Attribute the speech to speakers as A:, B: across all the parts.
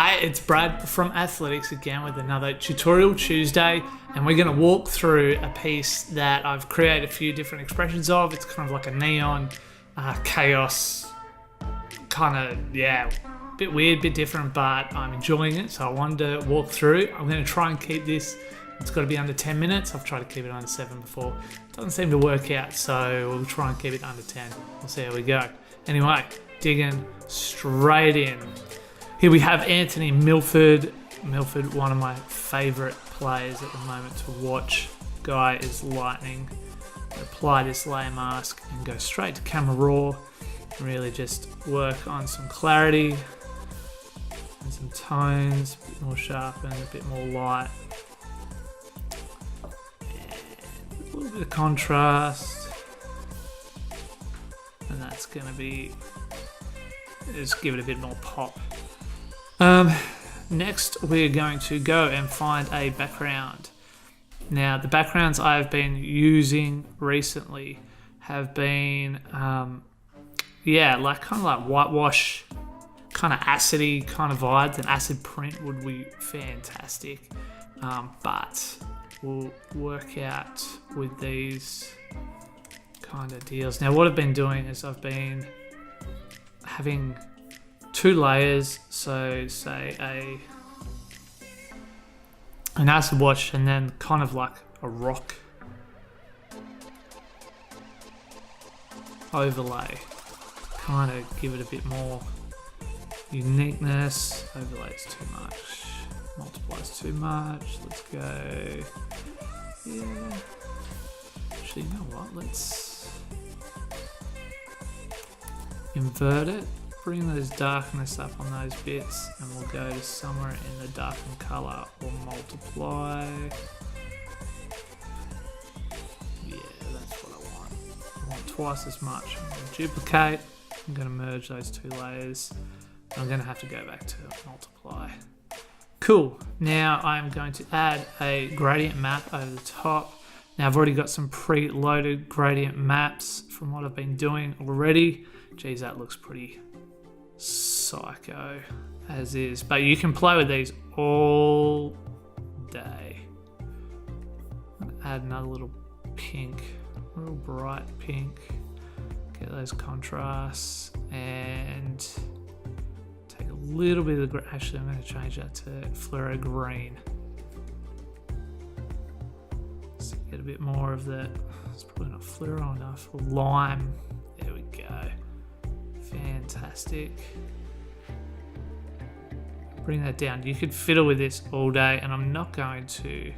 A: Hi, it's Brad from Athletics again with another Tutorial Tuesday, and we're going to walk through a piece that I've created a few different expressions of. It's kind of like a neon chaos, kind of, yeah, bit weird, bit different, but I'm enjoying it, so I wanted to walk through. I'm going to try and keep this, it's got to be under 10 minutes. I've tried to keep it under 7 before. It doesn't seem to work out, so we'll try and keep it under 10. We'll see how we go. Anyway, digging straight in. Here we have Anthony Miford. Miford, one of my favourite players at the moment to watch. Guy is lightning. Apply this layer mask and go straight to camera raw. Really just work on some clarity and some tones, a bit more sharpen, a bit more light. And a little bit of contrast. And that's going to be, just give it a bit more pop. Next we're going to go and find a background. Now the backgrounds I've been using recently have been like kind of like whitewash, kind of acidy kind of vibes. An acid print would be fantastic, but we'll work out with these kind of deals. Now what I've been doing is I've been having 2 layers, so say an acid wash and then kind of like a rock overlay, kind of give it a bit more uniqueness. Overlay's too much, multiplies too much. Let's go, yeah, actually you know what, let's invert it. Bring those darkness up on those bits and we'll go to somewhere in the darken color or multiply. Yeah, that's what I want. I want twice as much. I'm going to duplicate. I'm going to merge those 2 layers. I'm going to have to go back to multiply. Cool. Now I'm going to add a gradient map over the top. Now I've already got some pre-loaded gradient maps from what I've been doing already. Geez, that looks pretty psycho as is, but you can play with these all day. Add another little pink, real bright pink, get those contrasts, and take a little bit of the actually I'm going to change that to fluoro green, so get a bit more of the, it's probably not fluoro enough, lime. There we go. Fantastic. Bring that down. You could fiddle with this all day, and I'm not going to,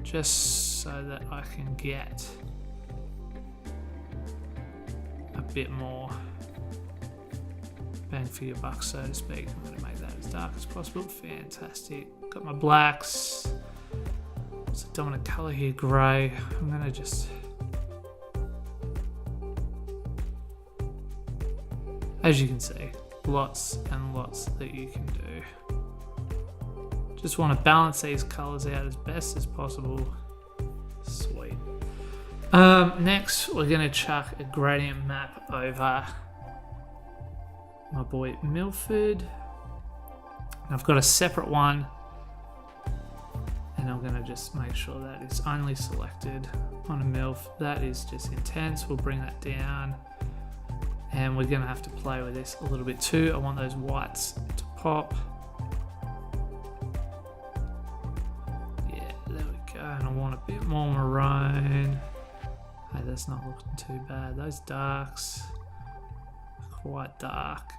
A: just so that I can get a bit more bang for your buck, so to speak. I'm going to make that as dark as possible. Fantastic. Got my blacks. What's the dominant color here? Grey. I'm going to just, as you can see, lots and lots that you can do. Just want to balance these colors out as best as possible. Sweet. Next, we're going to chuck a gradient map over my boy Miford. I've got a separate one, and I'm going to just make sure that it's only selected on a MILF. That is just intense. We'll bring that down. And we're going to have to play with this a little bit too. I want those whites to pop. Yeah, there we go. And I want a bit more maroon. Hey, that's not looking too bad. Those darks are quite dark,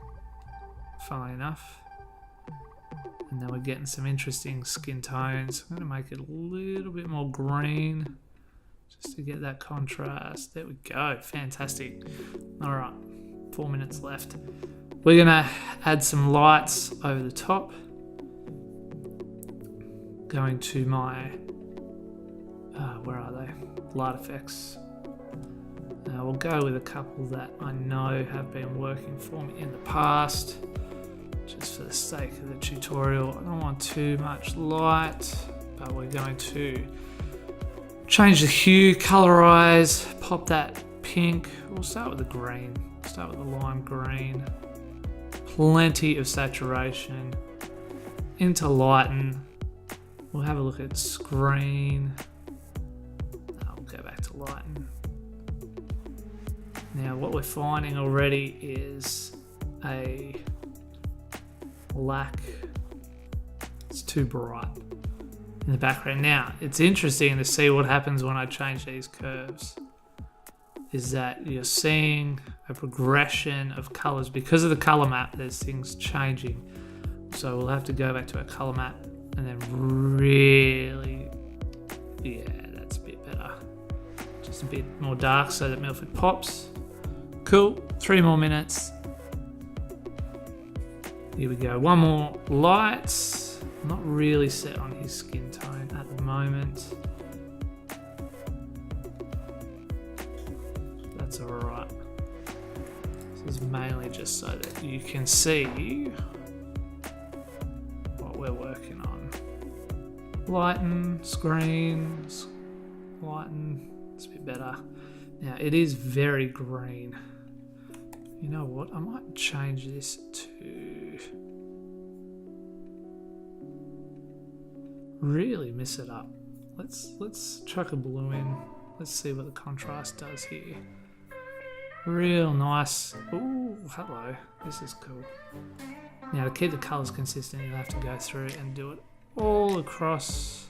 A: funnily enough. And then we're getting some interesting skin tones. I'm going to make it a little bit more green just to get that contrast. There we go. Fantastic. All right. 4 minutes left. We're gonna add some lights over the top. Going to my, where are they? Light effects. We'll go with a couple that I know have been working for me in the past, just for the sake of the tutorial. I don't want too much light, but we're going to change the hue, colorize, pop that pink. We'll start with the green. Start with the lime green. Plenty of saturation. into lighten. We'll have a look at screen. I'll go back to lighten. Now what we're finding already is a lack. It's too bright in the background. Now it's interesting to see what happens when I change these curves. Is that you're seeing a progression of colors. Because of the color map, there's things changing. So we'll have to go back to our color map and then really, yeah, that's a bit better. Just a bit more dark so that Miford pops. Cool, 3 more minutes. Here we go, 1 more light. I'm not really set on his skin tone at the moment. That's all right. This is mainly just so that you can see what we're working on. Lighten, screens, lighten, it's a bit better. Now it is very green. You know what, I might change this to really mess it up. Let's chuck a blue in. Let's see what the contrast does here. Real nice. Ooh, hello. This is cool. Now to keep the colours consistent, you'll have to go through and do it all across.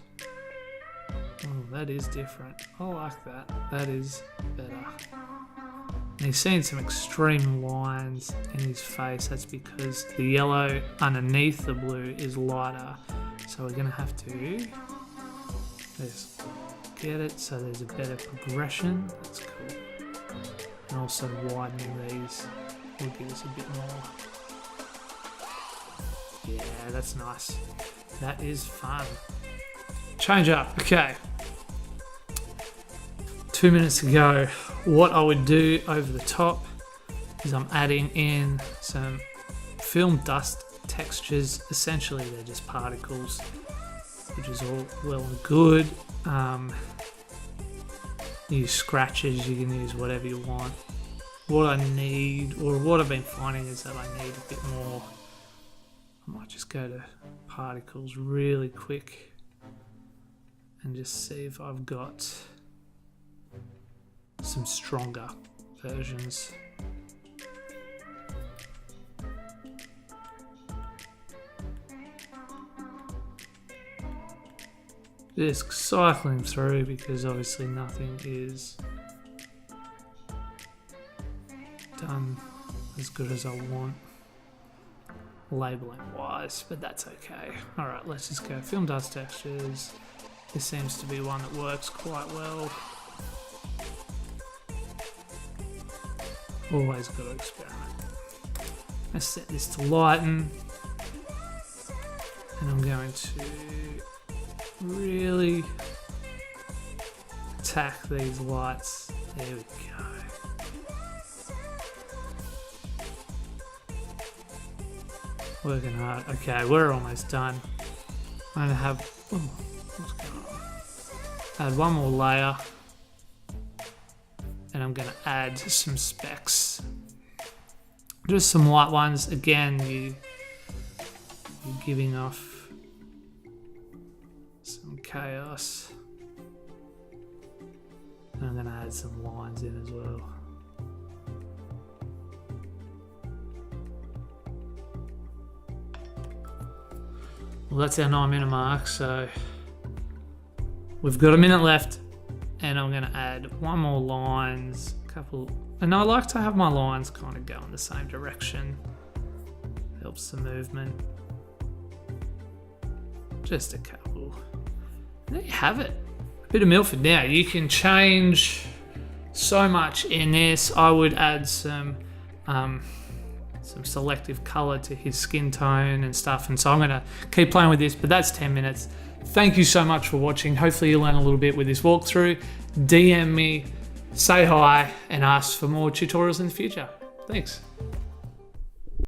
A: Oh, that is different. I like that. That is better. And he's seeing some extreme lines in his face. That's because the yellow underneath the blue is lighter. So we're going to have to just get it so there's a better progression. That's cool. And also widening these will give us a bit more. Yeah, that's nice. That is fun. Change up. Okay. 2 minutes to go. What I would do over the top is I'm adding in some film dust textures. Essentially, they're just particles, which is all well and good. Use scratches, you can use whatever you want. What I need, or what I've been finding, is that I need a bit more. I might just go to particles really quick and just see if I've got some stronger versions. Just cycling through because obviously nothing is done as good as I want labeling wise, but that's okay. Alright, let's just go film dust textures. This seems to be one that works quite well. Always got to experiment. Let's set this to lighten, and I'm going to really attack these lights. There we go. Working hard. Okay, we're almost done. I'm gonna have what's going on? Add 1 more layer, and I'm gonna add some specks. Just some white ones. Again, you're giving off some chaos. And I'm going to add some lines in as well. Well, that's our 9-minute mark, so we've got a minute left, and I'm going to add 1 more lines, and I like to have my lines kind of go in the same direction. Helps the movement. Just a couple. There you have it. A bit of Miford. Now you can change so much in this. I would add some selective color to his skin tone and stuff, and so I'm gonna keep playing with this, but that's 10 minutes. Thank you so much for watching. Hopefully you learn a little bit with this walkthrough. DM me, say hi, and ask for more tutorials in the future. Thanks.